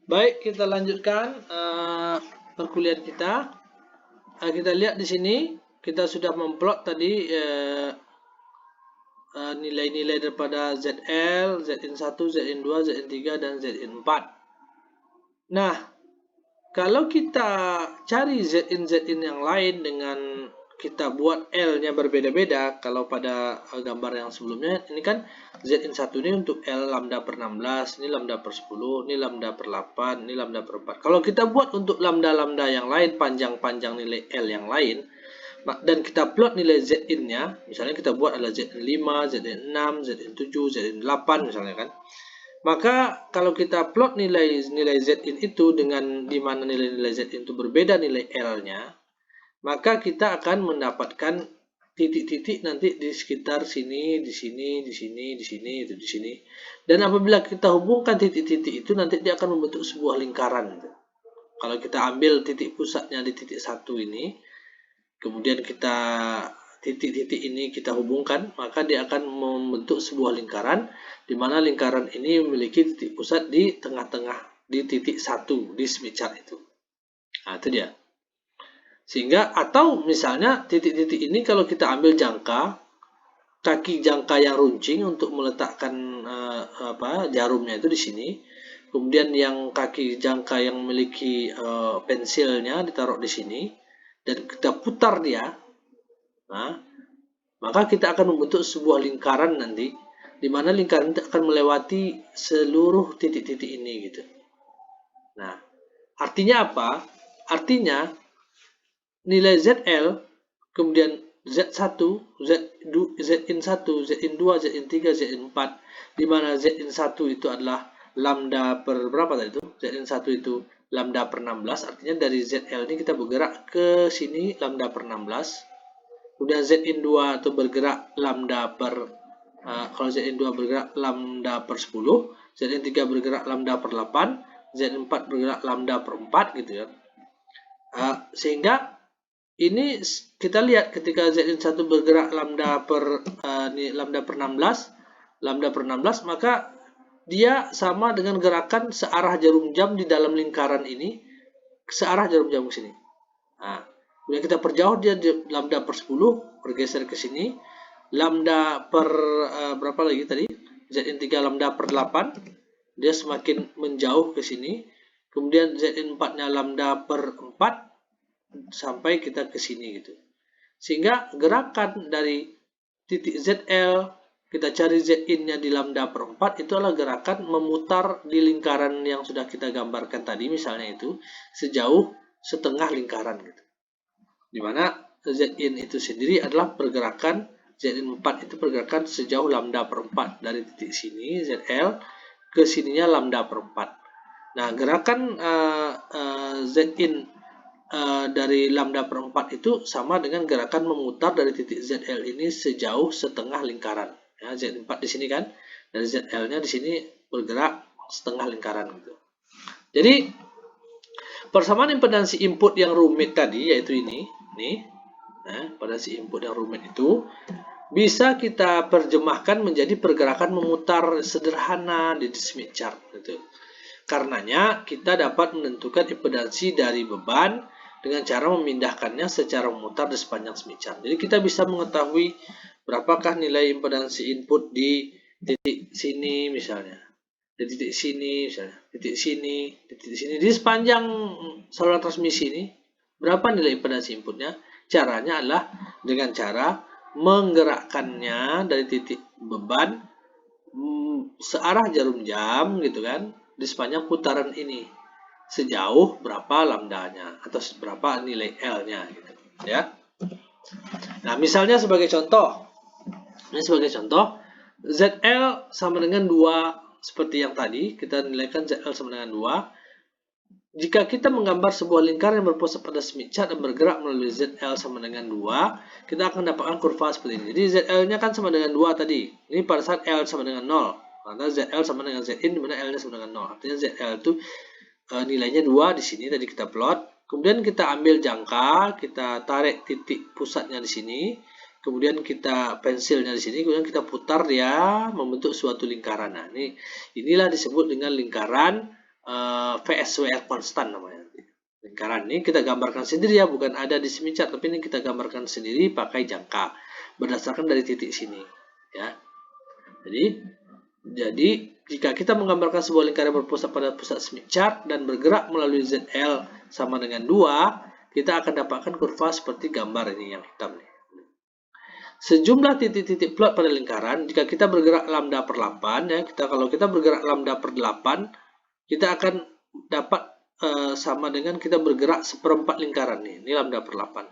Baik, kita lanjutkan perkuliahan kita. Kita lihat di sini kita sudah memplot tadi nilai-nilai daripada ZL, ZN1, ZN2, ZN3 dan ZN4. Nah, kalau kita cari ZN yang lain dengan kita buat L-nya berbeda-beda, kalau pada gambar yang sebelumnya, ini kan ZN1 ini untuk L lambda per 16, ini lambda per 10, ini lambda per 8, ini lambda per 4. Kalau kita buat untuk lambda-lambda yang lain, panjang-panjang nilai L yang lain, dan kita plot nilai Zn-nya, misalnya kita buat adalah Zn5, Zn6, Zn7, Zn8 misalnya kan. Maka kalau kita plot nilai Zin itu dengan di mana nilai-nilai Zin itu berbeda nilai L-nya, maka kita akan mendapatkan titik-titik nanti di sekitar sini, di sini, di sini, di sini, itu di sini. Dan apabila kita hubungkan titik-titik itu, nanti dia akan membentuk sebuah lingkaran. Kalau kita ambil titik pusatnya di titik 1 ini, kemudian kita titik-titik ini kita hubungkan, maka dia akan membentuk sebuah lingkaran, di mana lingkaran ini memiliki titik pusat di tengah-tengah, di titik 1 di Smith chart itu. Nah, itu dia. Sehingga atau misalnya titik-titik ini kalau kita ambil jangka, kaki jangka yang runcing untuk meletakkan jarumnya itu di sini. Kemudian yang kaki jangka yang memiliki pensilnya ditaruh di sini dan kita putar dia. Nah, maka kita akan membentuk sebuah lingkaran nanti, di mana lingkaran itu akan melewati seluruh titik-titik ini gitu. Nah, artinya apa? Artinya nilai ZL, kemudian Z1, Zin1, Zin2, Zin3, Zin4, di mana Zin1 itu adalah lambda per berapa tadi itu? Zin1 itu lambda per 16, artinya dari ZL ini kita bergerak ke sini lambda per 16. Kemudian Zin2 itu bergerak lambda per kalau Zin2 bergerak lambda per 10, Zin3 bergerak lambda per 8, Zin4 bergerak lambda per 4 gitu ya. Sehingga ini kita lihat ketika Zin1 bergerak lambda per 16, maka dia sama dengan gerakan searah jarum jam di dalam lingkaran ini, searah jarum jam ke sini. Nah, kemudian kita perjauh dia lambda per 10, bergeser ke sini. Lambda per berapa lagi tadi? Zn3 lambda per 8, dia semakin menjauh ke sini. Kemudian Zn4-nya lambda per 4 sampai kita ke sini gitu. Sehingga gerakan dari titik ZL, kita cari Zin-nya di lambda per 4, itu adalah gerakan memutar di lingkaran yang sudah kita gambarkan tadi, misalnya itu sejauh setengah lingkaran gitu. Dimana Zin itu sendiri adalah pergerakan, Zin4 itu pergerakan sejauh lambda per 4 dari titik sini ZL ke sininya lambda per 4. Nah, gerakan Zin dari lambda per 4 itu sama dengan gerakan memutar dari titik ZL ini sejauh setengah lingkaran. Ya, Z4 di sini kan, dari ZL-nya di sini bergerak setengah lingkaran gitu. Jadi persamaan impedansi input yang rumit tadi, yaitu ini, impedansi input yang rumit itu bisa kita terjemahkan menjadi pergerakan memutar sederhana di Smith chart gitu. Karenanya kita dapat menentukan impedansi dari beban dengan cara memindahkannya secara memutar di sepanjang Smith chart. Jadi kita bisa mengetahui berapakah nilai impedansi input di titik sini misalnya, di titik sini misalnya, titik sini, di titik sini, di sepanjang saluran transmisi ini berapa nilai impedansi inputnya. Caranya adalah dengan cara menggerakkannya dari titik beban searah jarum jam gitu kan, di sepanjang putaran ini sejauh berapa lambdanya atau berapa nilai L-nya gitu ya. Nah, misalnya sebagai contoh, ZL sama dengan 2 seperti yang tadi kita nilaikan ZL sama dengan 2. Jika kita menggambar sebuah lingkaran yang berpusat pada Smith chart dan bergerak melalui ZL sama dengan 2, kita akan dapatkan kurva seperti ini. Jadi ZL-nya kan sama dengan 2 tadi. Ini pada saat L sama dengan 0. Karena ZL sama dengan Zin, di mana L-nya sama dengan 0. Artinya ZL itu nilainya 2 di sini tadi kita plot. Kemudian kita ambil jangka, kita tarik titik pusatnya di sini. Kemudian kita pensilnya di sini, kemudian kita putar dia membentuk suatu lingkaran. Nah, inilah disebut dengan lingkaran VSWR konstan namanya. Lingkaran ini kita gambarkan sendiri ya, bukan ada di Smith chart, tapi ini kita gambarkan sendiri pakai jangka berdasarkan dari titik sini ya. Jadi jika kita menggambarkan sebuah lingkaran berpusat pada pusat Smith chart dan bergerak melalui ZL sama dengan 2, kita akan dapatkan kurva seperti gambar ini yang hitam nih. Sejumlah titik-titik plot pada lingkaran, jika kita bergerak lambda per 8 ya, kalau kita bergerak lambda per 8, kita akan dapat sama dengan kita bergerak seperempat lingkaran nih. Ini lambda per 8.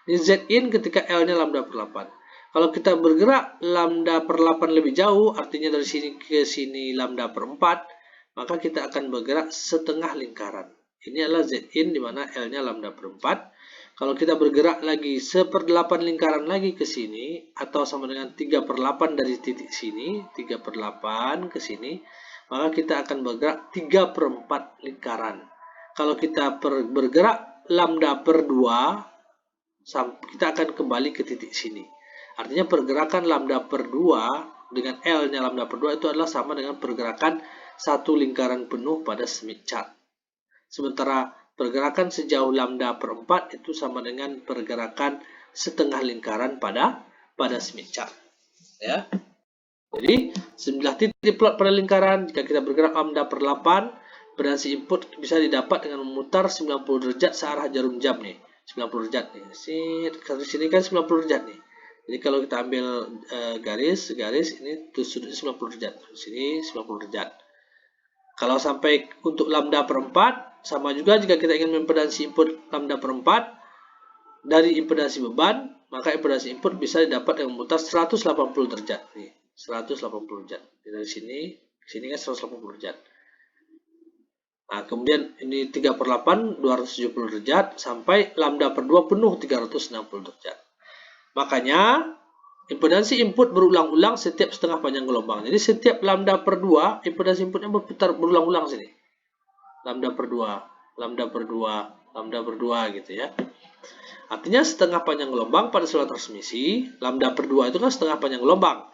Ini Z in ketika L-nya lambda per 8. Kalau kita bergerak lambda per 8 lebih jauh, artinya dari sini ke sini lambda per 4, maka kita akan bergerak setengah lingkaran. Ini adalah Z in di mana L-nya lambda per 4. Kalau kita bergerak lagi 1/8 lingkaran lagi ke sini, atau sama dengan 3/8 dari titik sini, 3/8 ke sini, maka kita akan bergerak 3/4 lingkaran. Kalau kita bergerak lambda per 2, kita akan kembali ke titik sini. Artinya pergerakan lambda per 2 dengan L-nya lambda per 2 itu adalah sama dengan pergerakan satu lingkaran penuh pada Smith chart. Sementara pergerakan sejauh lambda per 4 itu sama dengan pergerakan setengah lingkaran pada Smith chart. Ya. Jadi 9 titik plot pada lingkaran, jika kita bergerak lambda per 8, impedans input bisa didapat dengan memutar 90 derajat searah jarum jam nih. 90 derajat nih. Sini kan 90 derajat nih. Jadi kalau kita ambil garis ini sudutnya 90 derajat. Sini 90 derajat. Kalau sampai untuk lambda per 4, sama juga jika kita ingin mempedansi input lambda per 4 dari impedansi beban, maka impedansi input bisa didapat dengan memutar 180 derajat nih. 180 derajat. Dari sini ke sini kan 180 derajat. Nah, kemudian ini 3/8 270 derajat sampai lambda per 2 penuh 360 derajat. Makanya impedansi input berulang-ulang setiap setengah panjang gelombang. Jadi setiap lambda per 2 impedansi inputnya berputar berulang-ulang sini. Lambda per 2, lambda per 2, lambda per 2 gitu ya. Artinya setengah panjang gelombang pada saluran transmisi, lambda per 2 itu kan setengah panjang gelombang.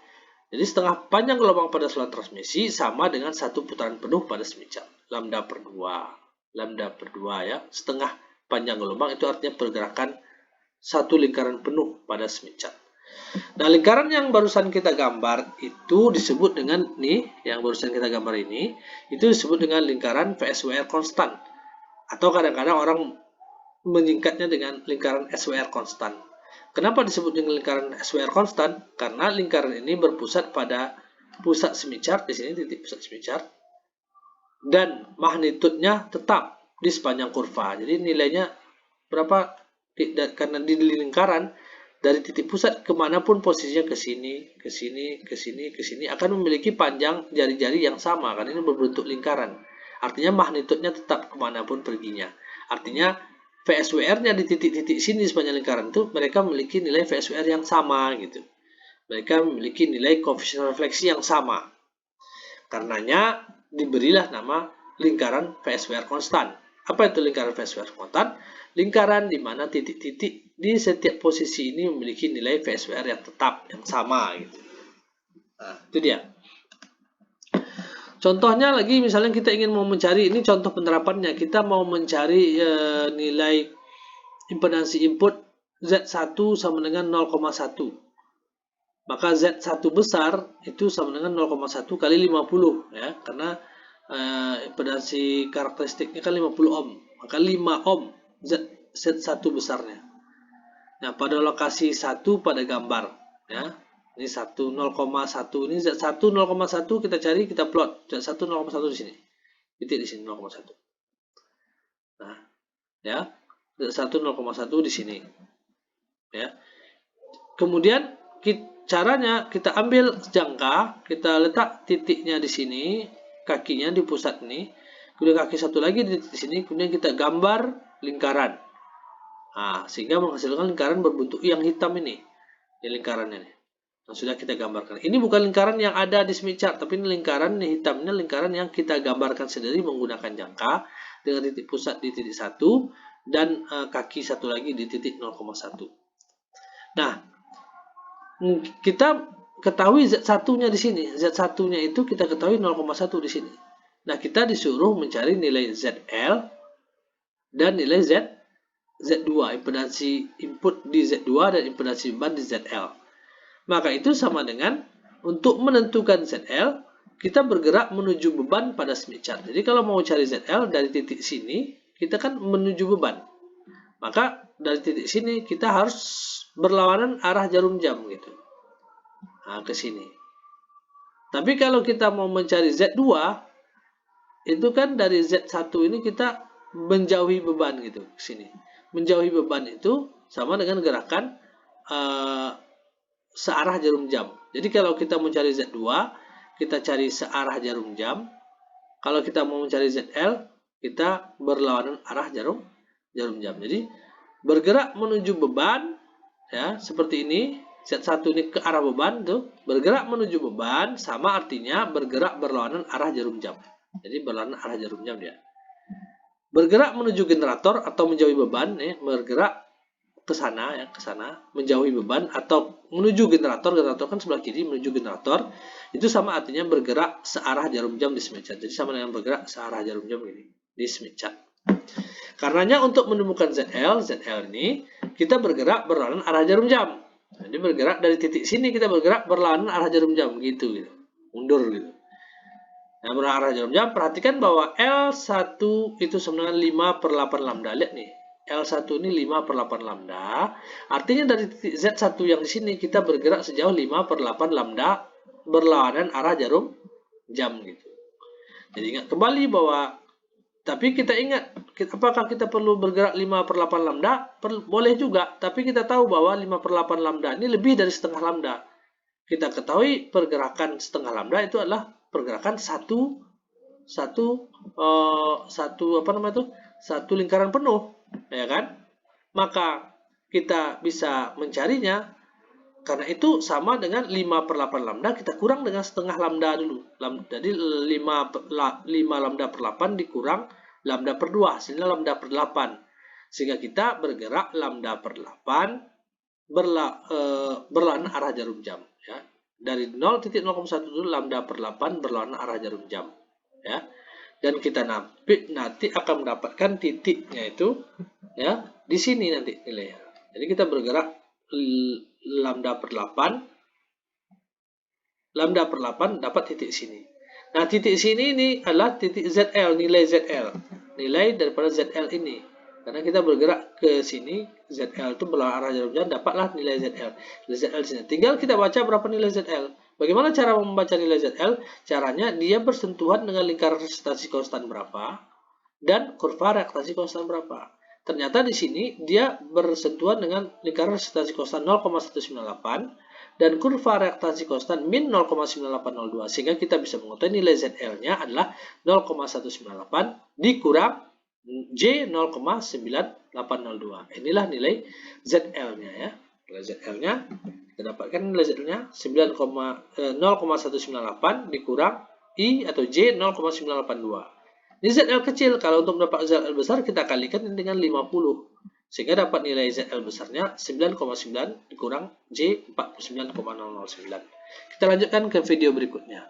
Jadi setengah panjang gelombang pada saluran transmisi sama dengan satu putaran penuh pada Smith chart. Lambda per 2. Lambda per 2 ya. Setengah panjang gelombang itu artinya pergerakan satu lingkaran penuh pada Smith chart. Nah, lingkaran yang barusan kita gambar itu disebut dengan nih, yang barusan kita gambar ini, itu disebut dengan lingkaran VSWR konstan. Atau kadang-kadang orang menyingkatnya dengan lingkaran SWR konstan. Kenapa disebut dengan lingkaran SWR konstan? Karena lingkaran ini berpusat pada pusat Smith chart, di sini titik pusat Smith chart, dan magnitudenya tetap di sepanjang kurva. Jadi nilainya berapa? Karena di lingkaran dari titik pusat kemanapun posisinya ke sini, ke sini, ke sini, ke sini akan memiliki panjang jari-jari yang sama, karena ini berbentuk lingkaran. Artinya magnitudenya tetap kemanapun perginya. Artinya VSWR-nya di titik-titik sini sepanjang lingkaran itu mereka memiliki nilai VSWR yang sama gitu. Mereka memiliki nilai koefisien refleksi yang sama. Karenanya diberilah nama lingkaran VSWR konstan. Apa itu lingkaran VSWR konstan? Lingkaran di mana titik-titik di setiap posisi ini memiliki nilai VSWR yang tetap, yang sama gitu. Nah, itu dia. Contohnya lagi, misalnya kita ingin mau mencari, ini contoh penerapannya, kita mau mencari nilai impedansi input Z1 sama dengan 0,1. Maka Z1 besar itu sama dengan 0,1 kali 50 ya, karena impedansi karakteristiknya kan 50 ohm. Maka 5 ohm Z1 besarnya. Nah, pada lokasi 1 pada gambar ya. Ini 1 0,1, ini Z1 0,1 kita cari, kita plot Z1 0,1 di sini. Titik di sini 0,1. Nah, ya. Z1 0,1 di sini. Ya. Kemudian caranya kita ambil jangka, kita letak titiknya di sini, kakinya di pusat ini. Kemudian kaki satu lagi di titik sini, kemudian kita gambar lingkaran. Nah, sehingga menghasilkan lingkaran berbentuk yang hitam ini. Ini lingkarannya nih. Yang sudah kita gambarkan. Ini bukan lingkaran yang ada di Smith chart, tapi ini lingkaran ini hitamnya lingkaran yang kita gambarkan sendiri menggunakan jangka dengan titik pusat di titik 1 dan kaki satu lagi di titik 0,1. Nah, kita ketahui Z1-nya di sini. Z1-nya itu kita ketahui 0,1 di sini. Nah, kita disuruh mencari nilai ZL dan nilai Z2, impedansi input di Z2 dan impedansi beban di ZL. Maka itu sama dengan untuk menentukan ZL, kita bergerak menuju beban pada Smith chart. Jadi kalau mau cari ZL dari titik sini, kita kan menuju beban. Maka dari titik sini kita harus berlawanan arah jarum jam gitu. Nah, ke sini. Tapi kalau kita mau mencari Z2, itu kan dari Z1 ini kita menjauhi beban gitu ke sini. Menjauhi beban itu sama dengan gerakan searah jarum jam. Jadi kalau kita mencari Z2, kita cari searah jarum jam. Kalau kita mau mencari ZL, kita berlawanan arah jarum jam. Jadi bergerak menuju beban, ya seperti ini. Z1 ini ke arah beban tuh, bergerak menuju beban sama artinya bergerak berlawanan arah jarum jam. Jadi berlawanan arah jarum jam dia. Bergerak menuju generator atau menjauhi beban, bergerak ke sana ya, ke sana menjauhi beban atau menuju generator. Generator kan sebelah kiri, menuju generator. Itu sama artinya bergerak searah jarum jam di Smith chart. Jadi sama dengan bergerak searah jarum jam ini di Smith chart. Karenanya untuk menemukan ZL ini kita bergerak berlawanan arah jarum jam. Jadi bergerak dari titik sini kita bergerak berlawanan arah jarum jam gitu. Mundur gitu. Nah, berlawanan arah jarum jam, perhatikan bahwa L1 itu sama dengan 5/8 lambda. Lihat nih. L1 ini 5/8 lambda. Artinya dari titik Z1 yang di sini kita bergerak sejauh 5/8 lambda berlawanan arah jarum jam gitu. Jadi ingat kembali bahwa tapi kita ingat, apakah kita perlu bergerak 5/8 lambda? Boleh juga, tapi kita tahu bahwa 5/8 lambda ini lebih dari setengah lambda. Kita ketahui pergerakan setengah lambda itu adalah pergerakan satu lingkaran penuh, ya kan? Maka kita bisa mencarinya. Karena itu sama dengan 5/8 lambda kita kurang dengan setengah lambda dulu. Jadi 5 lambda per 8 dikurang lambda per 2, hasilnya lambda per 8. Sehingga kita bergerak lambda per 8 berlawanan arah jarum jam. Ya. Dari 0.01 dulu lambda per 8 berlawanan arah jarum jam. Ya. Dan kita nanti akan mendapatkan titiknya itu ya di sini nanti nilainya. Jadi kita bergerak lambda per 8 dapat titik sini. Nah, titik sini ini adalah titik ZL, nilai ZL. Nilai daripada ZL ini. Karena kita bergerak ke sini, ZL itu berlawanan arah jarum jam, dapatlah nilai ZL. Nilai ZL di sini. Tinggal kita baca berapa nilai ZL. Bagaimana cara membaca nilai ZL? Caranya dia bersentuhan dengan lingkaran resistasi konstan berapa dan kurva reaktasi konstan berapa. Ternyata di sini dia bersentuhan dengan lingkaran resistasi konstan 0,198 dan kurva reaktasi konstan min 0,9802, sehingga kita bisa mengetahui nilai ZL-nya adalah 0,198 dikurang J 0,9802. Inilah nilai ZL-nya ya. Nilai ZL-nya kita dapatkan nilai ZL-nya 0,198 dikurang I atau J 0,982. Ini ZL kecil, kalau untuk mendapat ZL besar kita kalikan dengan 50. Sehingga dapat nilai ZL besarnya 9,9 dikurang J 49,009. Kita lanjutkan ke video berikutnya.